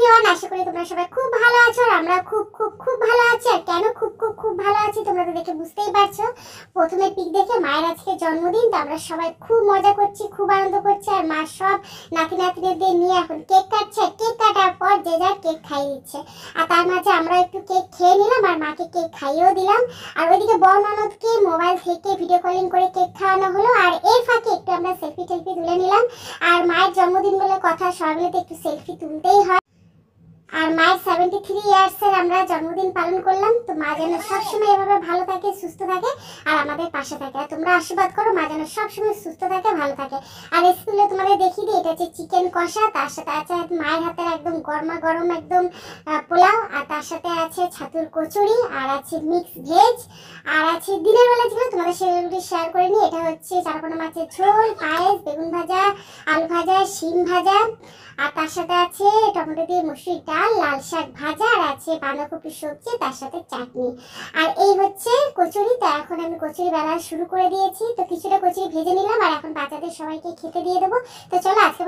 Everyone, আশা করি তোমরা সবাই খুব ভালো আছো আর আমরা খুব খুব খুব ভালো আছি। আর কেন খুব খুব খুব ভালো আছি তোমরা তো দেখে বুঝতেই পারছো। প্রথমে পিক দেখে মায়ের আজকে জন্মদিন, তো আমরা সবাই খুব মজা করছি, খুব আনন্দ করছি। আর মা সব নাতি নাতনিদের নিয়ে এখন কেক কাটছে। কেক কাটার পর যে যার কেক খাইয়ে দিচ্ছে, আর তার মাঝে আমরা একটু কেক খেয়ে নিলাম আর মাকে কেক খাইয়েও দিলাম। আর ওইদিকে বড় ননদকে মোবাইল থেকে ভিডিও কলিং করে কেক খাওয়ানো হলো। আর এর ফাঁকে একটু আমরা সেলফি টেলফি তুলে নিলাম। আর মায়ের জন্মদিন বলে কথা, সবাই মিলে তো একটু সেলফি তুলতেই হয়। আর মায়ের 73 ইয়ার্সের আমরা জন্মদিন পালন করলাম। তো মা যেন সবসময় এভাবে ভালো থাকে, সুস্থ থাকে আর আমাদের পাশে থাকে। আর তোমরা আশীর্বাদ করো মা যেন সবসময় সুস্থ থাকে, ভালো থাকে। আর স্কুলে তোমাদের দেখিয়ে দিই, এটা হচ্ছে চিকেন কষা, তার সাথে আছে মায়ের হাতের একদম গরমা গরম একদম পোলাও, আর তার সাথে আছে ছাতুর কচুরি, আর আছে মিক্স ভেজ, আর আছে দিনের বেলা ছিল তোমাদের সেগুলো শেয়ার করে নিই। এটা হচ্ছে চারকোনা মাছের ঝোল, পায়েস, বেগুন ভাজা, আলু ভাজা, শিম ভাজা, আর তার সাথে আছে টমেটো দিয়ে মসুরির ডাল, লাল শাক ভাজা, আর আছে বাঁধাকপির সবজি, তার সাথে চাটনি। আর এই হচ্ছে কচুরি। তো এখন আমি কচুরি বেলা শুরু করে দিয়েছি। তো কিছুটা কচুরি ভেজে নিলাম আর এখন বাচ্চাদের সবাইকে খেতে দিয়ে দেবো। তো চলো আজকে